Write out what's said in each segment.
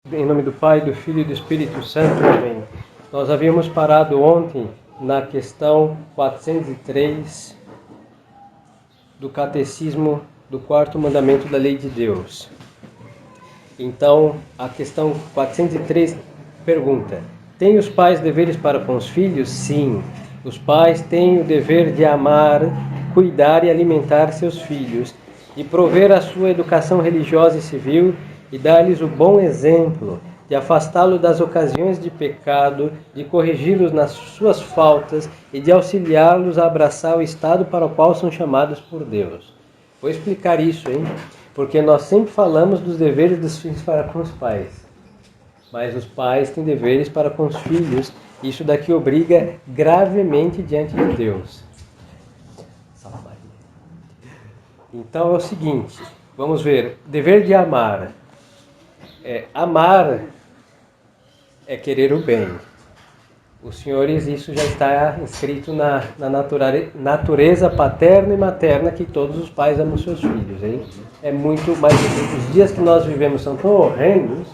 Em nome do Pai, do Filho e do Espírito Santo. Amém. Nós havíamos parado ontem na questão 403 do Catecismo do Quarto Mandamento da Lei de Deus. Então, a questão 403 pergunta: têm os pais deveres para com os filhos? Sim. Os pais têm o dever de amar, cuidar e alimentar seus filhos, de prover a sua educação religiosa e civil e dar-lhes o bom exemplo, de afastá-lo das ocasiões de pecado, de corrigi-los nas suas faltas e de auxiliá-los a abraçar o estado para o qual são chamados por Deus. Vou explicar isso, hein? Porque nós sempre falamos dos deveres dos filhos para com os pais, mas os pais têm deveres para com os filhos. Isso daqui obriga gravemente diante de Deus. Então é o seguinte, vamos ver, dever de amar. Amar é querer o bem. Os senhores, isso já está inscrito na natureza paterna e materna, que todos os pais amam seus filhos, hein? É muito mais. Os dias que nós vivemos são tão horrendos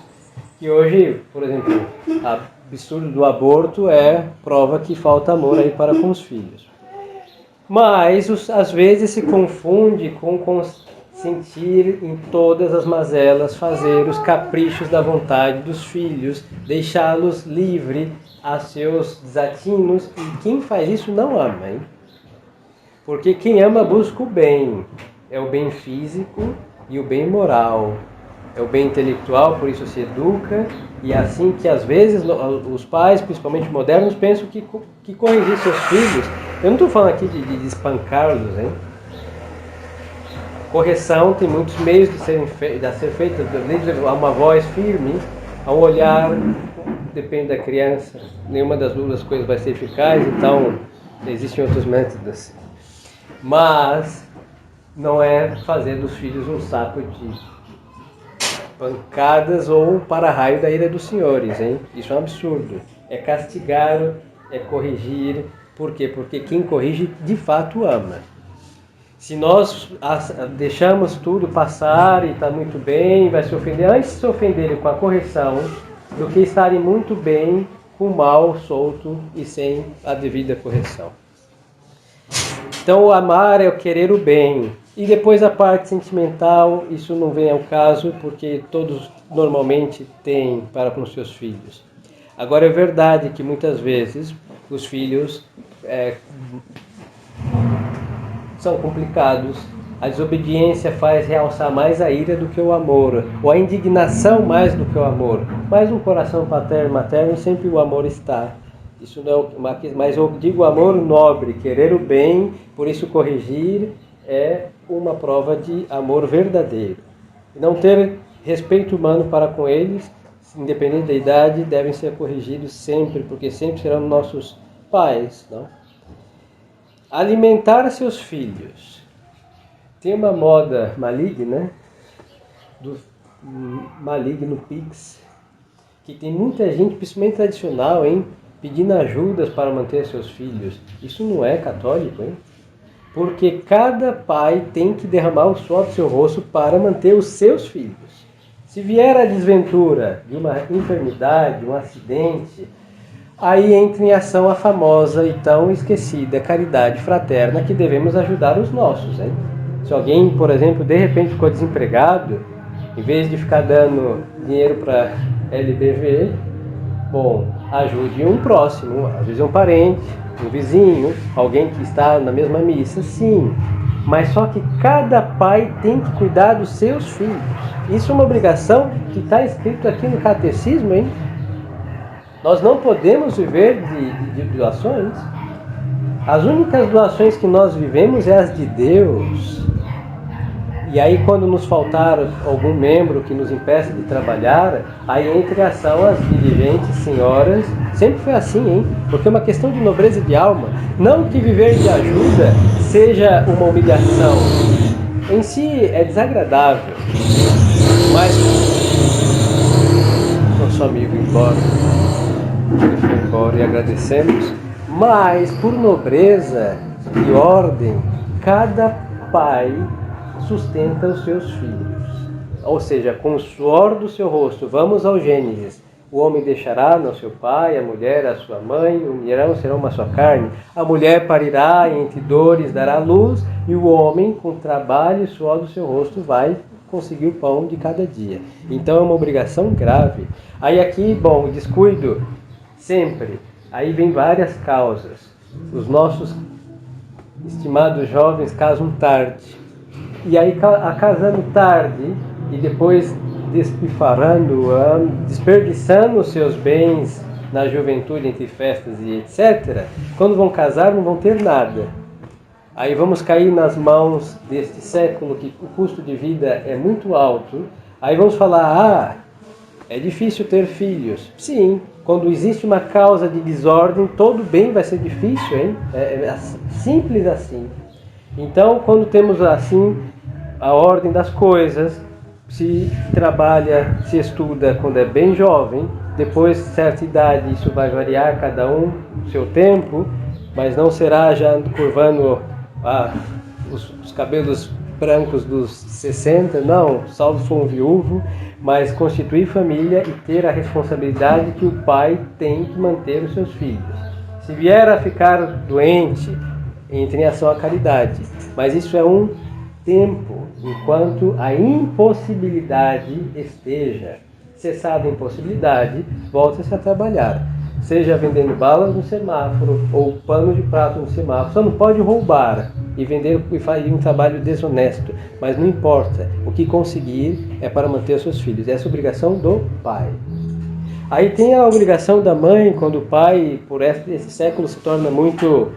que hoje, por exemplo, o absurdo do aborto é prova que falta amor aí para com os filhos. Mas às vezes se confunde com sentir em todas as mazelas, fazer os caprichos da vontade dos filhos, deixá-los livre a seus desatinos, e quem faz isso não ama, hein? Porque quem ama busca o bem, é o bem físico e o bem moral, é o bem intelectual, por isso se educa, e é assim que às vezes os pais, principalmente modernos, pensam que corrigir seus filhos, eu não estou falando aqui de espancá-los, hein? Correção tem muitos meios de ser feita, há uma voz firme, há um olhar, depende da criança, nenhuma das duas coisas vai ser eficaz, então existem outros métodos. Mas não é fazer dos filhos um saco de pancadas ou para-raio da ira dos senhores, hein? Isso é um absurdo. É castigar, é corrigir. Por quê? Porque quem corrige de fato ama. Se nós deixamos tudo passar e está muito bem, vai se ofender, antes de se ofenderem com a correção, do que estarem muito bem com o mal solto e sem a devida correção. Então, o amar é o querer o bem. E depois a parte sentimental, isso não vem ao caso, porque todos normalmente têm para com seus filhos. Agora, é verdade que muitas vezes os filhos são complicados, a desobediência faz realçar mais a ira do que o amor, ou a indignação mais do que o amor. Mas no coração paterno e materno sempre o amor está. Isso não é mas eu digo amor nobre, querer o bem, por isso corrigir é uma prova de amor verdadeiro. E não ter respeito humano para com eles, independente da idade, devem ser corrigidos sempre, porque sempre serão nossos pais, não? Alimentar seus filhos. Tem uma moda maligna, do maligno Pix, que tem muita gente, principalmente tradicional, hein, pedindo ajudas para manter seus filhos. Isso não é católico, hein? Porque cada pai tem que derramar o suor do seu rosto para manter os seus filhos. Se vier a desventura de uma enfermidade, um acidente, aí entra em ação a famosa e tão esquecida caridade fraterna, que devemos ajudar os nossos, hein? Se alguém, por exemplo, de repente ficou desempregado, em vez de ficar dando dinheiro para LBV, bom, ajude um próximo, às vezes um parente, um vizinho, alguém que está na mesma missa, sim. Mas só que cada pai tem que cuidar dos seus filhos. Isso é uma obrigação que está escrito aqui no catecismo, hein? Nós não podemos viver de doações. As únicas doações que nós vivemos é as de Deus. E aí quando nos faltar algum membro que nos impeça de trabalhar, aí entra em ação as dirigentes senhoras. Sempre foi assim, hein? Porque é uma questão de nobreza de alma. Não que viver de ajuda seja uma humilhação. Em si é desagradável. Mas nosso amigo embora. Ele foi embora e agradecemos, mas por nobreza e ordem, cada pai sustenta os seus filhos. ou seja, com o suor do seu rosto. Vamos ao Gênesis. O homem deixará no seu pai, a mulher a sua mãe, unirão, serão uma só carne. A mulher parirá e entre dores dará luz, e o homem, com trabalho e suor do seu rosto, vai conseguir o pão de cada dia. Então é uma obrigação grave. Aí aqui, bom, o descuido, sempre. Aí vem várias causas. Os nossos estimados jovens casam tarde. E aí, casando tarde e depois despifarrando, desperdiçando os seus bens na juventude entre festas e etc., quando vão casar não vão ter nada. Aí vamos cair nas mãos deste século que o custo de vida é muito alto. Aí vamos falar, é difícil ter filhos. Sim, quando existe uma causa de desordem, todo bem vai ser difícil, hein? É simples assim. Então, quando temos assim a ordem das coisas, se trabalha, se estuda quando é bem jovem, depois de certa idade isso vai variar, cada um o seu tempo, mas não será já curvando os cabelos brancos dos 60, não, salvo for um viúvo, mas constituir família e ter a responsabilidade que o pai tem que manter os seus filhos. Se vier a ficar doente, entre em ação a caridade, mas isso é um tempo, enquanto a impossibilidade esteja. Cessada a impossibilidade, volta-se a trabalhar. Seja vendendo balas no semáforo ou pano de prato no semáforo. Só não pode roubar e vender e fazer um trabalho desonesto. Mas não importa. O que conseguir é para manter os seus filhos. Essa é a obrigação do pai. Aí tem a obrigação da mãe, quando o pai, por esse século, se torna muito...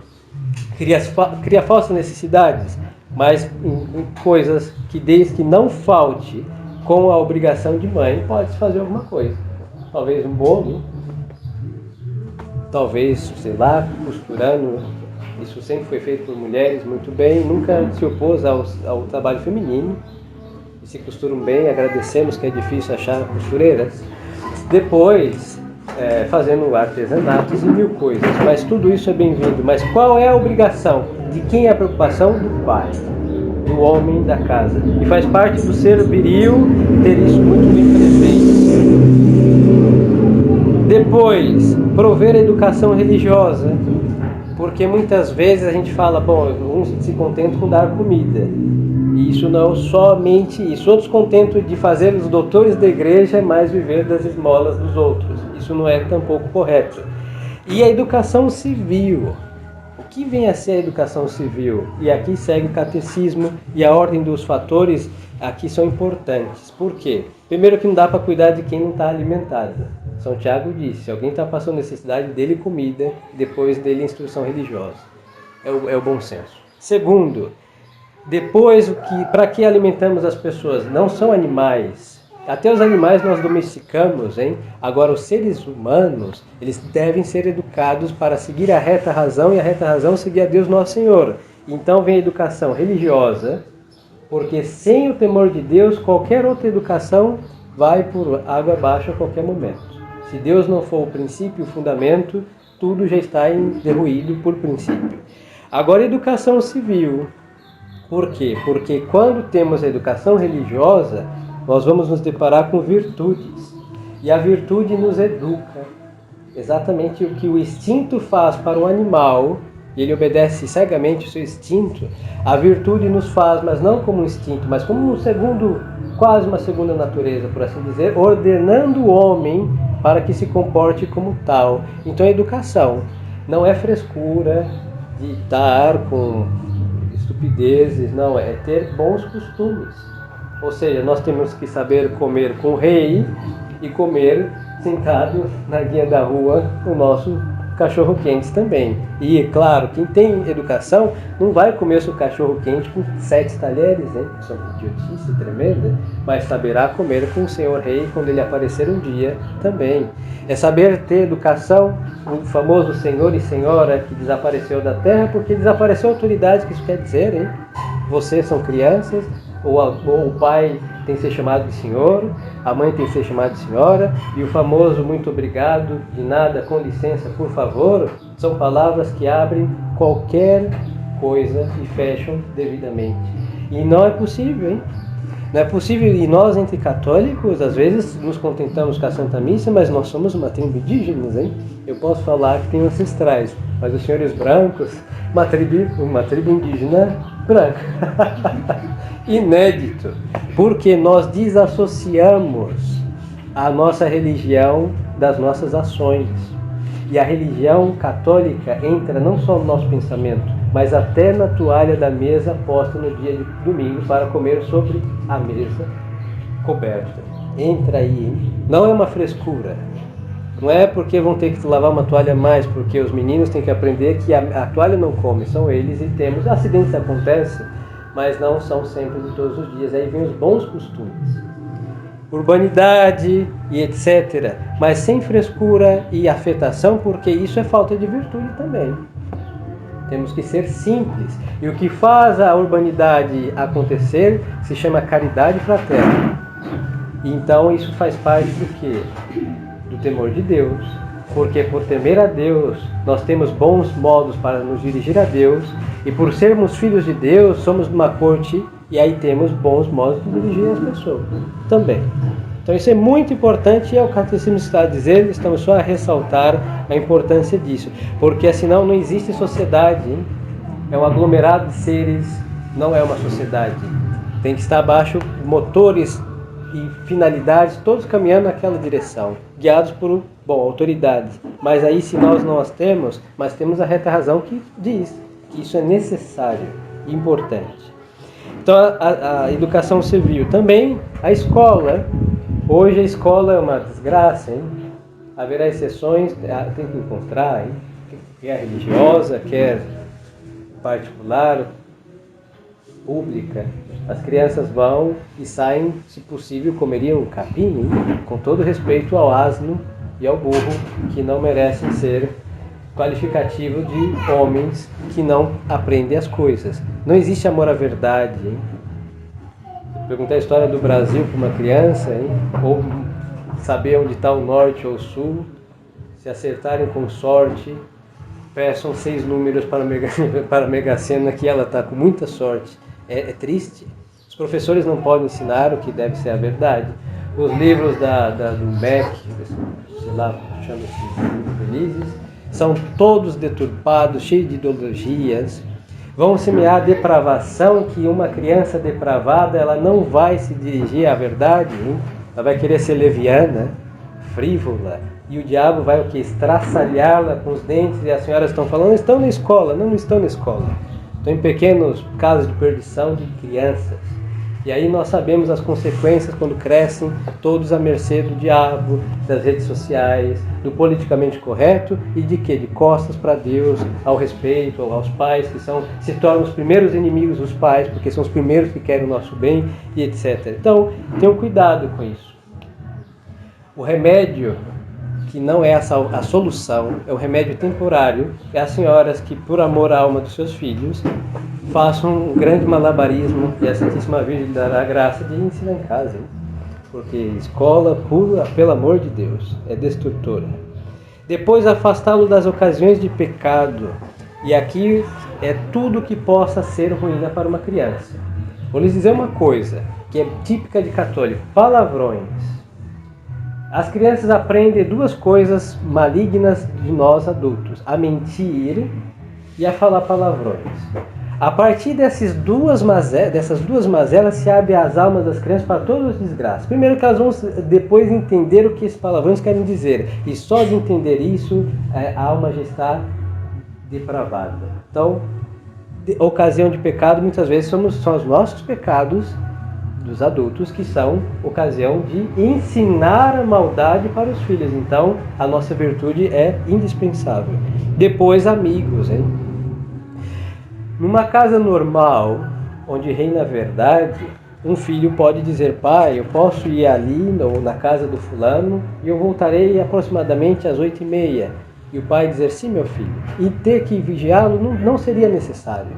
cria falsas necessidades. Mas em coisas que desde que não falte com a obrigação de mãe, pode-se fazer alguma coisa. Talvez um bolo, talvez, sei lá, costurando. Isso sempre foi feito por mulheres muito bem, nunca se opôs ao trabalho feminino. E se costuram bem, agradecemos, que é difícil achar costureiras. Depois, fazendo artesanatos e mil coisas. Mas tudo isso é bem-vindo. Mas qual é a obrigação? De quem é a preocupação? Do pai, do homem da casa. E faz parte do ser viril ter isso muito bem presente. Depois, prover a educação religiosa. Porque muitas vezes a gente fala, bom, uns se contentam com dar comida. E isso não somente isso. Outros contentam de fazer os doutores da igreja, mas viver das esmolas dos outros. Isso não é tampouco correto. E a educação civil. O que vem a ser a educação civil? E aqui segue o catecismo e a ordem dos fatores aqui são importantes. Por quê? Primeiro que não dá para cuidar de quem não está alimentado. São Tiago disse, se alguém está passando necessidade, dele comida, depois dele instrução religiosa. É o bom senso. Segundo, depois, para que alimentamos as pessoas? Não são animais. Até os animais nós domesticamos, hein? Agora, os seres humanos, eles devem ser educados para seguir a reta razão, e a reta razão seguir a Deus Nosso Senhor. Então vem a educação religiosa, porque sem o temor de Deus, qualquer outra educação vai por água abaixo a qualquer momento. Se Deus não for o princípio e o fundamento, tudo já está derruído por princípio. Agora, a educação civil. Por quê? Porque quando temos a educação religiosa, nós vamos nos deparar com virtudes. E a virtude nos educa. Exatamente o que o instinto faz para o animal, e ele obedece cegamente o seu instinto, a virtude nos faz, mas não como um instinto, mas como quase uma segunda natureza, por assim dizer, ordenando o homem para que se comporte como tal. Então a educação não é frescura de estar com estupidezes, não, é ter bons costumes. Ou seja, nós temos que saber comer com o rei e comer sentado na guia da rua o nosso cachorro quente também. E, claro, quem tem educação não vai comer o seu cachorro quente com 7 talheres, hein? Isso é uma idiotice tremenda, mas saberá comer com o Senhor Rei quando ele aparecer um dia também. É saber ter educação, o famoso Senhor e Senhora que desapareceu da terra, porque desapareceu a autoridade, que isso quer dizer, hein? Vocês são crianças, ou o pai tem que ser chamado de senhor, a mãe tem que ser chamada de senhora, e o famoso muito obrigado, de nada, com licença, por favor, são palavras que abrem qualquer coisa e fecham devidamente. E não é possível, hein? Não é possível, e nós entre católicos, às vezes nos contentamos com a Santa Missa, mas nós somos uma tribo indígenas, hein? Eu posso falar que tem ancestrais, mas os senhores brancos, uma tribo indígena branca. Inédito, porque nós desassociamos a nossa religião das nossas ações. E a religião católica entra não só no nosso pensamento, mas até na toalha da mesa posta no dia de domingo para comer sobre a mesa coberta. Entra aí, hein? Não é uma frescura. Não é porque vão ter que lavar uma toalha a mais, porque os meninos têm que aprender que a toalha não come, são eles, e temos acidentes acontecem, mas não são sempre de todos os dias. Aí vem os bons costumes. Urbanidade e etc. Mas sem frescura e afetação, porque isso é falta de virtude também. Temos que ser simples. E o que faz a urbanidade acontecer se chama caridade fraterna. Então isso faz parte do quê? Do temor de Deus. Porque por temer a Deus, nós temos bons modos para nos dirigir a Deus. E por sermos filhos de Deus, somos de uma corte e aí temos bons modos de dirigir as pessoas também. Então isso é muito importante e é o catecismo está a dizer, estamos só a ressaltar a importância disso. Porque senão não existe sociedade, hein? É um aglomerado de seres, não é uma sociedade. Tem que estar abaixo motores e finalidades, todos caminhando naquela direção, guiados por autoridades. Mas aí se nós não as temos, mas temos a reta razão que diz que isso é necessário e importante. Então a educação civil também, a escola. Hoje a escola é uma desgraça, hein? Haverá exceções, tem que encontrar, hein? Quer religiosa, quer particular, pública. As crianças vão e saem, se possível, comeriam capim, hein? Com todo respeito ao asno e ao burro, que não merecem ser qualificativo de homens que não aprendem as coisas. Não existe amor à verdade, hein? Perguntar a história do Brasil para uma criança, hein? Ou saber onde está o norte ou o sul, se acertarem com sorte, peçam 6 números para a Mega Sena, que ela está com muita sorte. É triste. Os professores não podem ensinar o que deve ser a verdade. Os livros do MEC, sei lá, chama-se Felizes, são todos deturpados, cheios de ideologias. Vão semear a depravação, que uma criança depravada ela não vai se dirigir à verdade, hein? Ela vai querer ser leviana, frívola, e o diabo vai o que? Estraçalhá-la com os dentes, e as senhoras estão falando, estão na escola. Não estão na escola. Estão em pequenos casos de perdição de crianças. E aí nós sabemos as consequências quando crescem, todos à mercê do diabo, das redes sociais, do politicamente correto e de quê? De costas para Deus, ao respeito, aos pais, que se tornam os primeiros inimigos dos pais, porque são os primeiros que querem o nosso bem e etc. Então, tenham cuidado com isso. O remédio, que não é a solução, é um remédio temporário, é as senhoras que, por amor à alma dos seus filhos, façam um grande malabarismo e a Santíssima Virgem dará a graça de ensinar em casa, hein? Porque escola pura, pelo amor de Deus, é destrutora. Depois afastá-lo das ocasiões de pecado, e aqui é tudo que possa ser ruína para uma criança. Vou lhes dizer uma coisa, que é típica de católico, palavrões. As crianças aprendem 2 coisas malignas de nós adultos, a mentir e a falar palavrões. A partir dessas duas mazelas se abrem as almas das crianças para todas as desgraças. Primeiro que elas vão depois entender o que esses palavrões querem dizer. E só de entender isso, a alma já está depravada. Então, ocasião de pecado, muitas vezes são os nossos pecados dos adultos que são ocasião de ensinar a maldade para os filhos. Então, a nossa virtude é indispensável. Depois, amigos, hein? Numa casa normal, onde reina a verdade, um filho pode dizer, pai, eu posso ir ali ou na casa do fulano e eu voltarei aproximadamente às 8h30. E o pai dizer, sim, meu filho. E ter que vigiá-lo não seria necessário.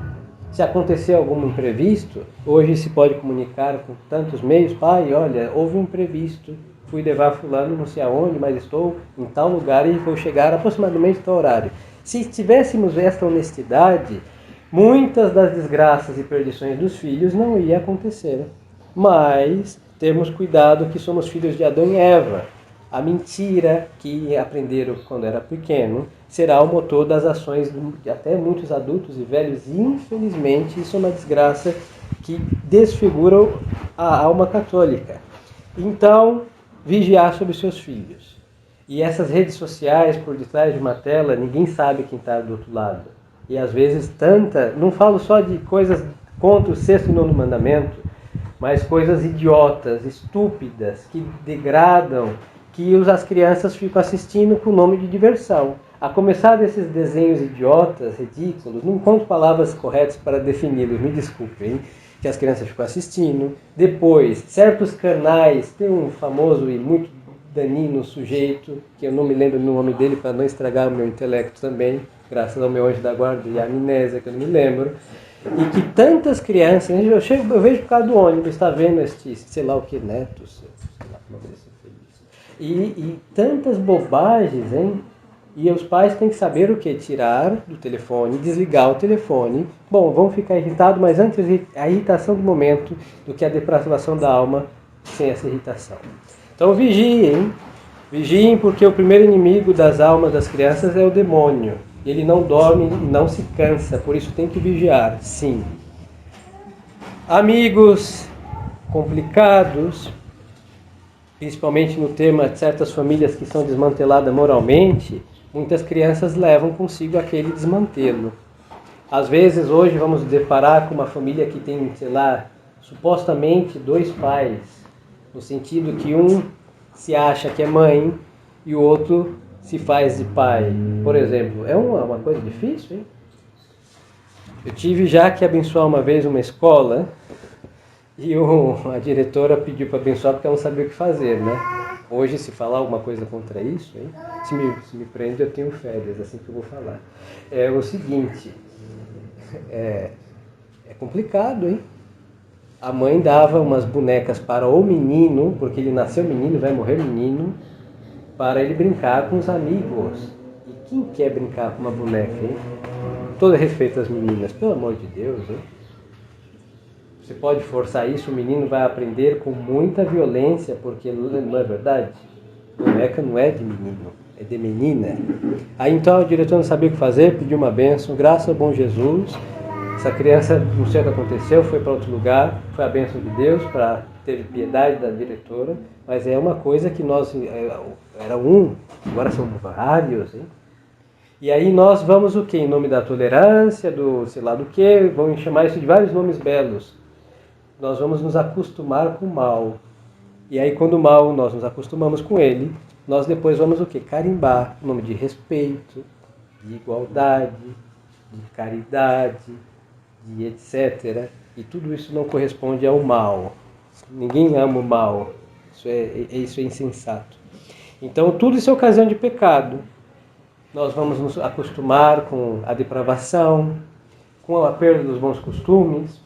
Se acontecer algum imprevisto, hoje se pode comunicar com tantos meios, pai, olha, houve um imprevisto, fui levar fulano não sei aonde, mas estou em tal lugar e vou chegar aproximadamente em tal horário. Se tivéssemos esta honestidade, muitas das desgraças e perdições dos filhos não ia acontecer. Mas temos cuidado que somos filhos de Adão e Eva. A mentira que aprenderam quando era pequeno será o motor das ações de até muitos adultos e velhos. E, infelizmente, isso é uma desgraça que desfigura a alma católica. Então, vigiar sobre seus filhos. E essas redes sociais, por detrás de uma tela, ninguém sabe quem está do outro lado. E às vezes não falo só de coisas contra o sexto e nono mandamento, mas coisas idiotas, estúpidas, que degradam, que as crianças ficam assistindo com o nome de diversão. A começar desses desenhos idiotas, ridículos, não encontro palavras corretas para defini-los, me desculpem, que as crianças ficam assistindo. Depois, certos canais, tem um famoso e muito danino sujeito, que eu não me lembro do nome dele para não estragar o meu intelecto também, graças ao meu anjo da guarda e a amnésia, que eu não me lembro, e que tantas crianças, eu vejo por causa do ônibus, está vendo este, sei lá o que, neto, sei lá como é feliz. E tantas bobagens, hein? E os pais têm que saber o que? Tirar do telefone, desligar o telefone. Bom, vão ficar irritados, mas antes a irritação do momento do que a depravação da alma sem essa irritação. Então vigiem, vigiem, porque o primeiro inimigo das almas das crianças é o demônio. Ele não dorme e não se cansa, por isso tem que vigiar, sim. Amigos complicados, principalmente no tema de certas famílias que são desmanteladas moralmente, muitas crianças levam consigo aquele desmantelo. Às vezes, hoje, vamos deparar com uma família que tem, sei lá, supostamente 2 pais, no sentido que um se acha que é mãe e o outro se faz de pai. Por exemplo, é uma coisa difícil, hein? Eu tive já que abençoar uma vez uma escola e a diretora pediu para abençoar porque ela não sabia o que fazer, né? Hoje, se falar alguma coisa contra isso, hein? Se me prende, eu tenho férias, assim que eu vou falar. É o seguinte, é complicado, hein? A mãe dava umas bonecas para o menino, porque ele nasceu menino, vai morrer menino, para ele brincar com os amigos. E quem quer brincar com uma boneca, hein? Todo respeito às meninas, pelo amor de Deus, hein? Você pode forçar isso, o menino vai aprender com muita violência, porque não é verdade? Boneca não é de menino, é de menina. Aí então o diretor não sabia o que fazer, pediu uma bênção, graças ao bom Jesus. Essa criança, não sei o que aconteceu, foi para outro lugar, foi a bênção de Deus, para ter piedade da diretora, mas é uma coisa que nós, era agora são vários, hein? E aí nós vamos o quê? Em nome da tolerância, do sei lá do quê, vamos chamar isso de vários nomes belos. Nós vamos nos acostumar com o mal. E aí quando o mal, nós nos acostumamos com ele, nós depois vamos o quê? Carimbar o nome de respeito, de igualdade, de caridade, de etc. E tudo isso não corresponde ao mal. Ninguém ama o mal. Isso é insensato. Então tudo isso é ocasião de pecado. Nós vamos nos acostumar com a depravação, com a perda dos bons costumes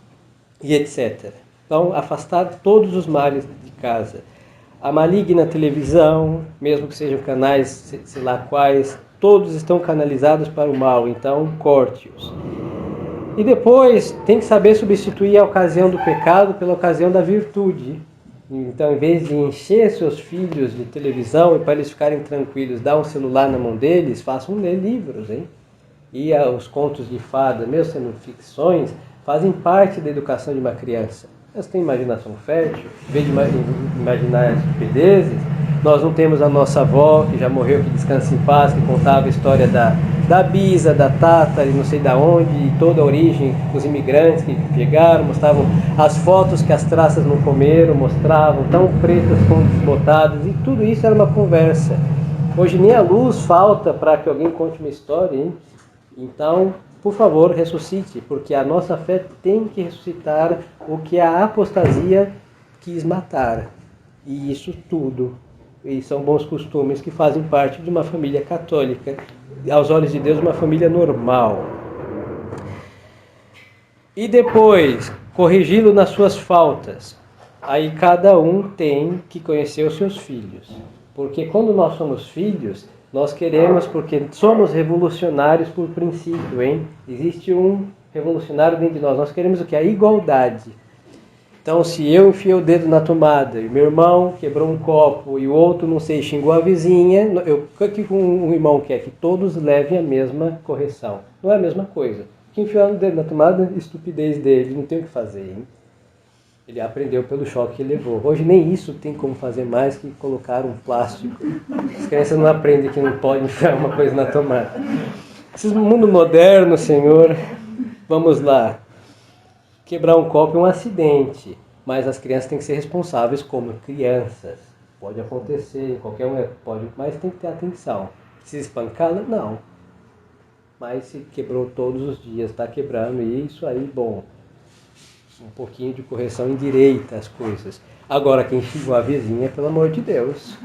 e etc. Então afastar todos os males de casa. A maligna televisão, mesmo que sejam canais, sei lá quais, todos estão canalizados para o mal, então corte-os. E depois tem que saber substituir a ocasião do pecado pela ocasião da virtude. Então, em vez de encher seus filhos de televisão e para eles ficarem tranquilos, dar um celular na mão deles, façam ler livros, hein? E os contos de fada, mesmo sendo ficções, fazem parte da educação de uma criança. Elas têm imaginação fértil, em vez de imaginar estupidezes. Nós não temos a nossa avó, que já morreu, que descansa em paz, que contava a história da Bisa, da Tata, e não sei da onde, e toda a origem dos imigrantes que chegaram, mostravam as fotos que as traças não comeram, mostravam tão pretas como desbotadas, e tudo isso era uma conversa. Hoje nem a luz falta para que alguém conte uma história, hein? Então, por favor, ressuscite, porque a nossa fé tem que ressuscitar o que a apostasia quis matar. E isso tudo. E são bons costumes que fazem parte de uma família católica, aos olhos de Deus, uma família normal. E depois, corrigi-lo nas suas faltas. Aí cada um tem que conhecer os seus filhos. Porque quando nós somos filhos, nós queremos, porque somos revolucionários por princípio, hein? Existe um revolucionário dentro de nós. Nós queremos o que? A igualdade. Então, se eu enfiei o dedo na tomada e meu irmão quebrou um copo e o outro, não sei, xingou a vizinha, o que um irmão quer? Que todos levem a mesma correção. Não é a mesma coisa. Quem enfiou o dedo na tomada, estupidez dele, não tem o que fazer, hein? Ele aprendeu pelo choque que ele levou. Hoje nem isso tem como fazer mais que colocar um plástico. As crianças não aprendem que não pode enfiar uma coisa na tomada. Esse mundo moderno, Senhor, vamos lá. Quebrar um copo é um acidente, mas as crianças têm que ser responsáveis como crianças. Pode acontecer, qualquer um pode, mas tem que ter atenção. Precisa espancá-la? Não. Mas se quebrou todos os dias, está quebrando, e isso aí, bom, um pouquinho de correção endireita as coisas. Agora, quem xingou a vizinha, pelo amor de Deus.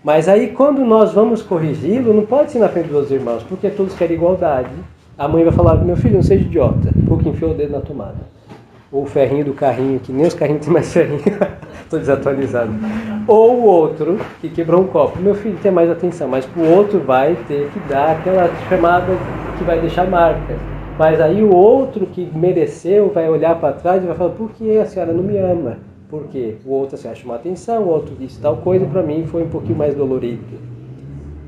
Mas aí, quando nós vamos corrigi-lo, não pode ser na frente dos irmãos, porque todos querem igualdade. A mãe vai falar, meu filho, não seja idiota, porque enfiou o dedo na tomada. Ou o ferrinho do carrinho, que nem os carrinhos tem mais ferrinho. Estou desatualizado. Ou o outro, que quebrou um copo. Meu filho, tem mais atenção, mas o outro vai ter que dar aquela chamada que vai deixar marcas. Mas aí o outro que mereceu vai olhar para trás e vai falar, por que a senhora não me ama? Por quê? O outro assim, chamou atenção, o outro disse tal coisa, para mim foi um pouquinho mais dolorido.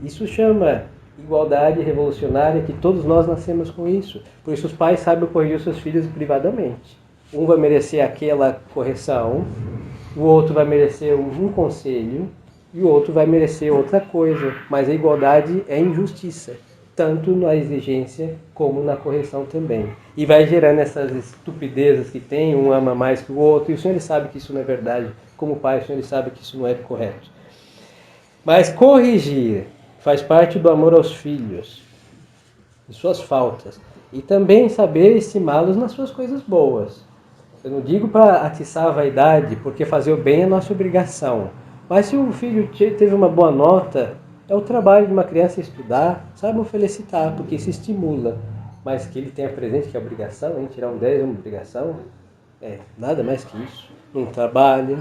Isso chama igualdade revolucionária, que todos nós nascemos com isso. Por isso os pais sabem corrigir os seus filhos privadamente. Um vai merecer aquela correção, o outro vai merecer um conselho e o outro vai merecer outra coisa. Mas a igualdade é injustiça, tanto na exigência como na correção também. E vai gerando essas estupidezes que tem, um ama mais que o outro, e o Senhor sabe que isso não é verdade. Como pai, o Senhor sabe que isso não é correto. Mas corrigir faz parte do amor aos filhos, de suas faltas. E também saber estimá-los nas suas coisas boas. Eu não digo para atiçar a vaidade, porque fazer o bem é nossa obrigação. Mas se o filho teve uma boa nota, é o trabalho de uma criança estudar, sabe, felicitar, porque isso estimula. Mas que ele tenha presente que é obrigação, hein? Tirar um 10 é uma obrigação, nada mais que isso. Não trabalha,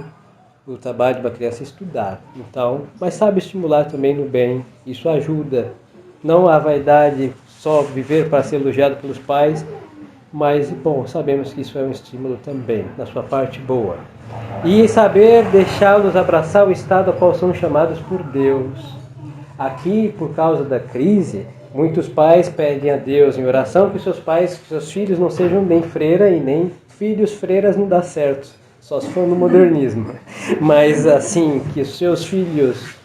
o trabalho de uma criança é estudar. Então, mas sabe estimular também no bem, isso ajuda. Não a vaidade, só viver para ser elogiado pelos pais, mas, bom, sabemos que isso é um estímulo também, na sua parte boa. E saber deixá-los abraçar o estado a qual são chamados por Deus. Aqui, por causa da crise, muitos pais pedem a Deus em oração que seus filhos não sejam nem freira e nem filhos freiras, não dá certo, só se for no modernismo. Mas assim, que os seus filhos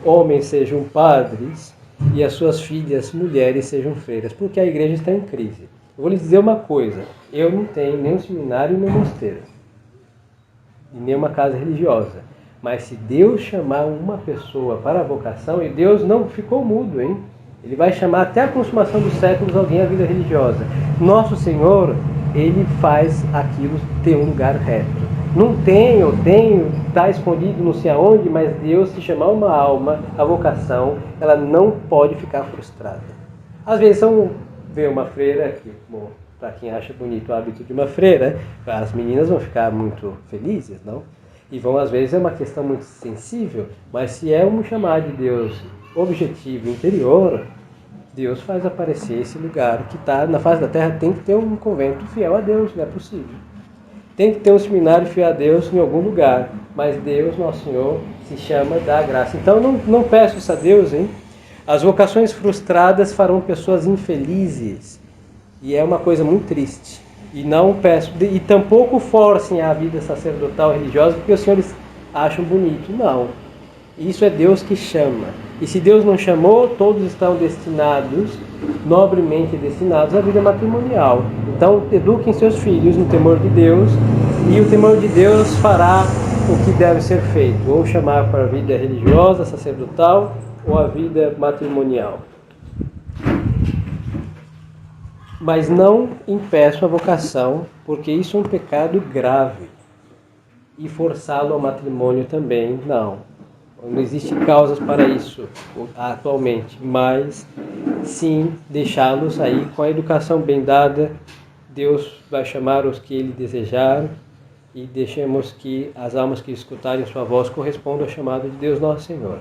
homens sejam padres e as suas filhas mulheres sejam freiras, porque a igreja está em crise. Eu vou lhes dizer uma coisa, eu não tenho nem um seminário nem um mosteiro, e nem uma casa religiosa. Mas se Deus chamar uma pessoa para a vocação, e Deus não ficou mudo, hein? Ele vai chamar até a consumação dos séculos alguém à vida religiosa. Nosso Senhor, Ele faz aquilo ter um lugar reto. Não tenho, está escondido não sei aonde, mas Deus, se chamar uma alma, a vocação, ela não pode ficar frustrada. Às vezes vê uma freira, que, bom, para quem acha bonito o hábito de uma freira, as meninas vão ficar muito felizes, não? E vão, às vezes, é uma questão muito sensível, mas se é um chamado de Deus objetivo interior, Deus faz aparecer esse lugar que está na face da terra. Tem que ter um convento fiel a Deus, não é possível. Tem que ter um seminário fiel a Deus em algum lugar, mas Deus, nosso Senhor, se chama da graça. Então não peço isso a Deus, hein? As vocações frustradas farão pessoas infelizes, e é uma coisa muito triste. E não peço, e tampouco forcem a vida sacerdotal religiosa porque os senhores acham bonito. Não. Isso é Deus que chama. E se Deus não chamou, todos estão destinados, nobremente destinados à vida matrimonial. Então, eduquem seus filhos no temor de Deus, e o temor de Deus fará o que deve ser feito, ou chamar para a vida religiosa, sacerdotal, ou a vida matrimonial. Mas não impeço a vocação, porque isso é um pecado grave. E forçá-lo ao matrimônio também, não. Não existem causas para isso atualmente, mas sim deixá-los aí com a educação bem dada. Deus vai chamar os que Ele desejar, e deixemos que as almas que escutarem sua voz correspondam ao chamado de Deus nosso Senhor.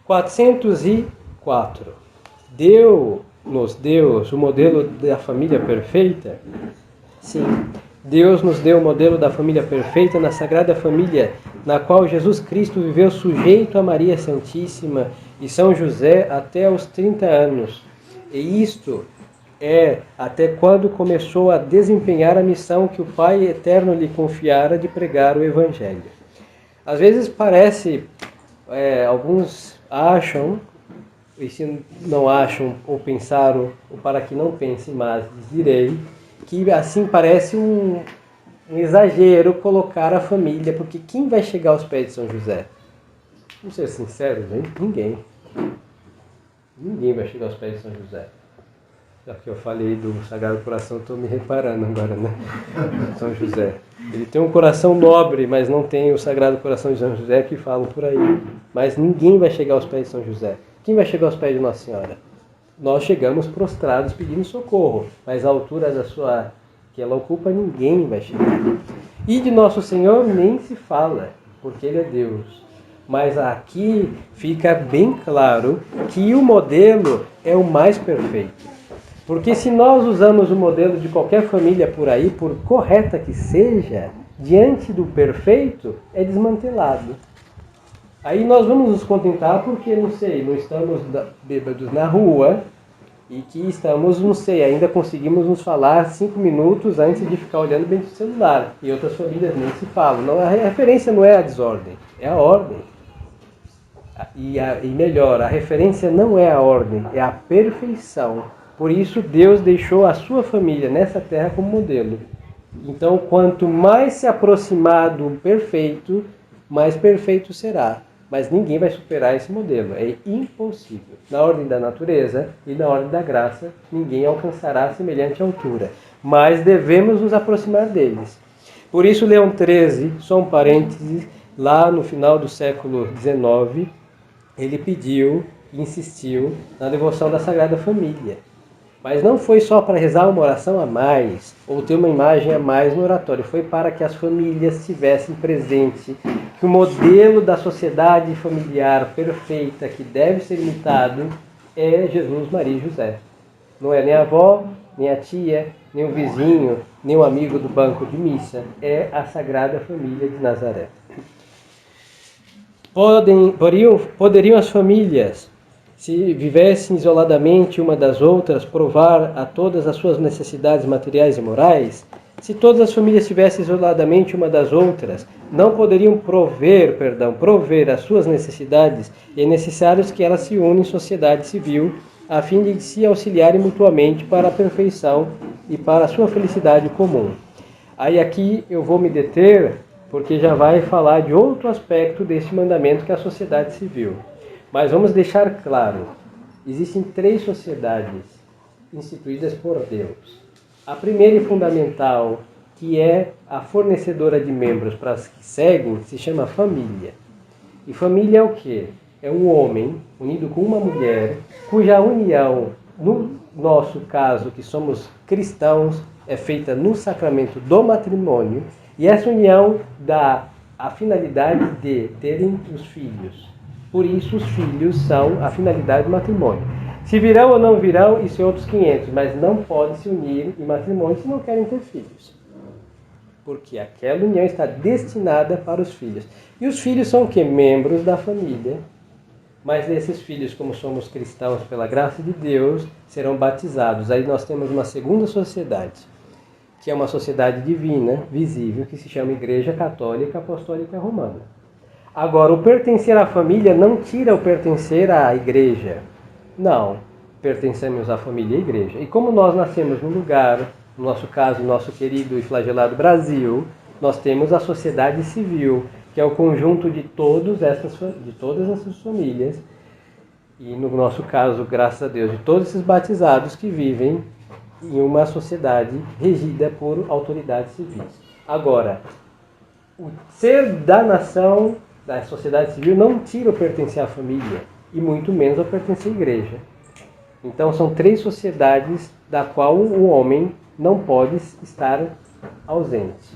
404. Deu-nos Deus o modelo da família perfeita? Sim. Deus nos deu o modelo da família perfeita na Sagrada Família, na qual Jesus Cristo viveu sujeito a Maria Santíssima e São José até os 30 anos. E isto é até quando começou a desempenhar a missão que o Pai Eterno lhe confiara de pregar o Evangelho. Às vezes parece, alguns acham, e se não acham ou pensaram, ou para que não pensem, mas direi, que assim parece um exagero colocar a família, porque quem vai chegar aos pés de São José? Vamos ser sinceros, hein? Ninguém. Ninguém vai chegar aos pés de São José. Já que eu falei do Sagrado Coração, estou me reparando agora, né? São José. Ele tem um coração nobre, mas não tem o Sagrado Coração de São José que falam por aí. Mas ninguém vai chegar aos pés de São José. Quem vai chegar aos pés de Nossa Senhora? Nós chegamos prostrados pedindo socorro, mas a altura que ela ocupa, ninguém vai chegar. E de Nosso Senhor nem se fala, porque Ele é Deus. Mas aqui fica bem claro que o modelo é o mais perfeito. Porque se nós usamos o modelo de qualquer família por aí, por correta que seja, diante do perfeito, é desmantelado. Aí nós vamos nos contentar porque, não estamos bêbados na rua e que estamos, ainda conseguimos nos falar 5 minutos antes de ficar olhando bem do celular. E outras famílias nem se falam. Não, a referência não é a desordem, é a ordem. E melhor, a referência não é a ordem, é a perfeição. Por isso Deus deixou a sua família nessa terra como modelo. Então, quanto mais se aproximar do perfeito, mais perfeito será. Mas ninguém vai superar esse modelo, é impossível. Na ordem da natureza e na ordem da graça, ninguém alcançará semelhante altura. Mas devemos nos aproximar deles. Por isso, Leão XIII, só um parêntese, lá no final do século XIX, ele pediu e insistiu na devoção da Sagrada Família. Mas não foi só para rezar uma oração a mais, ou ter uma imagem a mais no oratório. Foi para que as famílias tivessem presente que o modelo da sociedade familiar perfeita, que deve ser imitado, é Jesus, Maria e José. Não é nem a avó, nem a tia, nem o vizinho, nem o amigo do banco de missa. É a Sagrada Família de Nazaré. Poderiam as famílias, se vivessem isoladamente uma das outras, provar a todas as suas necessidades materiais e morais? Se todas as famílias estivessem isoladamente uma das outras, não poderiam prover as suas necessidades, e é necessário que elas se unem em sociedade civil, a fim de se auxiliarem mutuamente para a perfeição e para a sua felicidade comum. Aí aqui eu vou me deter, porque já vai falar de outro aspecto desse mandamento, que é a sociedade civil. Mas vamos deixar claro, existem 3 sociedades instituídas por Deus. A primeira e fundamental, que é a fornecedora de membros para as que seguem, se chama família. E família é o quê? É um homem unido com uma mulher, cuja união, no nosso caso, que somos cristãos, é feita no sacramento do matrimônio, e essa união dá a finalidade de terem os filhos. Por isso, os filhos são a finalidade do matrimônio. Se virão ou não virão, isso é outros 500, mas não podem se unir em matrimônio se não querem ter filhos. Porque aquela união está destinada para os filhos. E os filhos são o quê? Membros da família. Mas esses filhos, como somos cristãos pela graça de Deus, serão batizados. Aí nós temos uma segunda sociedade, que é uma sociedade divina, visível, que se chama Igreja Católica Apostólica Romana. Agora, o pertencer à família não tira o pertencer à igreja. Não, pertencemos à família e à igreja. E como nós nascemos num lugar, no nosso caso, nosso querido e flagelado Brasil, nós temos a sociedade civil, que é o conjunto de todas essas famílias, e no nosso caso, graças a Deus, de todos esses batizados que vivem em uma sociedade regida por autoridades civis. Agora, o ser da nação, da sociedade civil, não tira o pertencer à família, e muito menos o pertencer à igreja. Então são 3 sociedades da qual o homem não pode estar ausente.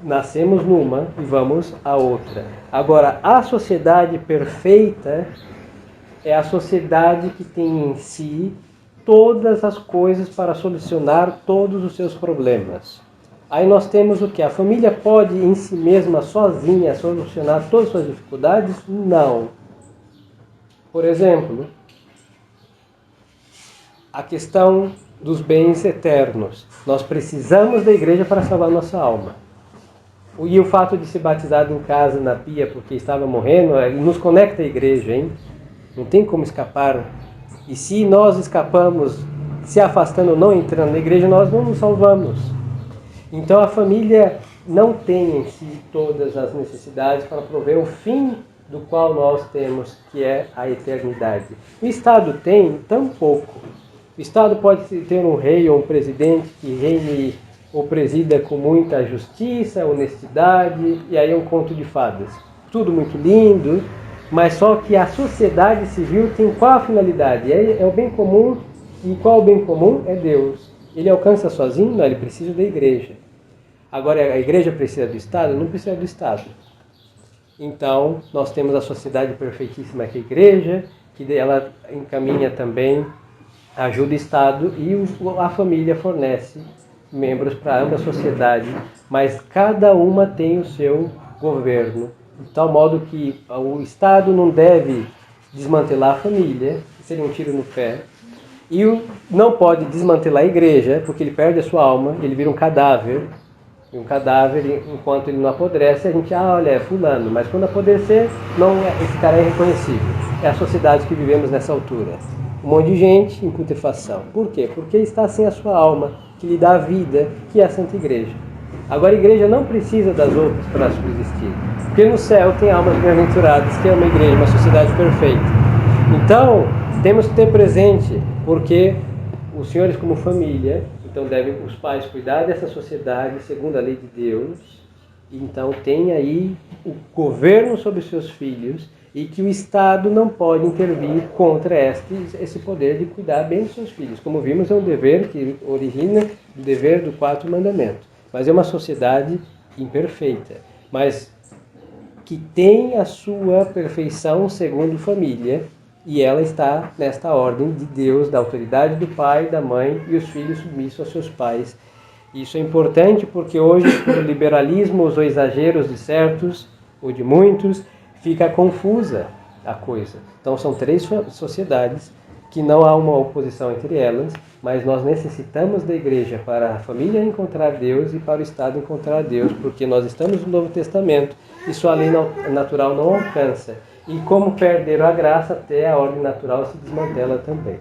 Nascemos numa e vamos à outra. Agora, a sociedade perfeita é a sociedade que tem em si todas as coisas para solucionar todos os seus problemas. Aí nós temos o que? A família pode em si mesma, sozinha, solucionar todas as suas dificuldades? Não. Por exemplo, a questão dos bens eternos. Nós precisamos da igreja para salvar nossa alma. E o fato de ser batizado em casa, na pia, porque estava morrendo, nos conecta à igreja, hein? Não tem como escapar. E se nós escapamos, se afastando, não entrando na igreja, nós não nos salvamos. Então a família não tem em si todas as necessidades para prover o fim do qual nós temos, que é a eternidade. O Estado tem tão pouco. O Estado pode ter um rei ou um presidente que reine ou presida com muita justiça, honestidade, e aí é um conto de fadas. Tudo muito lindo, mas só que a sociedade civil tem qual a finalidade? É o bem comum, e qual o bem comum? É Deus. Ele alcança sozinho? Não, ele precisa da igreja. Agora, a igreja precisa do Estado? Não precisa do Estado. Então, nós temos a sociedade perfeitíssima que é a igreja, que ela encaminha também, ajuda o Estado, e a família fornece membros para ambas as sociedades, mas cada uma tem o seu governo, de tal modo que o Estado não deve desmantelar a família, seria um tiro no pé, e não pode desmantelar a igreja, porque ele perde a sua alma, ele vira um cadáver, enquanto ele não apodrece, a gente, olha, é fulano, mas quando apodrecer, esse cara é irreconhecível. É a sociedade que vivemos nessa altura. Um monte de gente em putrefação. Por quê? Porque está sem a sua alma, que lhe dá a vida, que é a Santa Igreja. Agora a igreja não precisa das outras para subsistir, porque no céu tem almas bem-aventuradas, que é uma igreja, uma sociedade perfeita. Então, temos que ter presente, porque os senhores como família, então devem os pais cuidar dessa sociedade segundo a lei de Deus, então tem aí o governo sobre os seus filhos, e que o Estado não pode intervir contra esse poder de cuidar bem dos seus filhos. Como vimos, é um dever que origina do dever do quarto mandamento. Mas é uma sociedade imperfeita, mas que tem a sua perfeição segundo família, e ela está nesta ordem de Deus, da autoridade do pai, da mãe, e os filhos submissos aos seus pais. Isso é importante porque hoje, por liberalismos ou exageros de certos ou de muitos, fica confusa a coisa. Então são três sociedades que não há uma oposição entre elas, mas nós necessitamos da igreja para a família encontrar Deus e para o Estado encontrar Deus, porque nós estamos no Novo Testamento e sua lei natural não alcança. E como perderam a graça, até a ordem natural se desmantela também.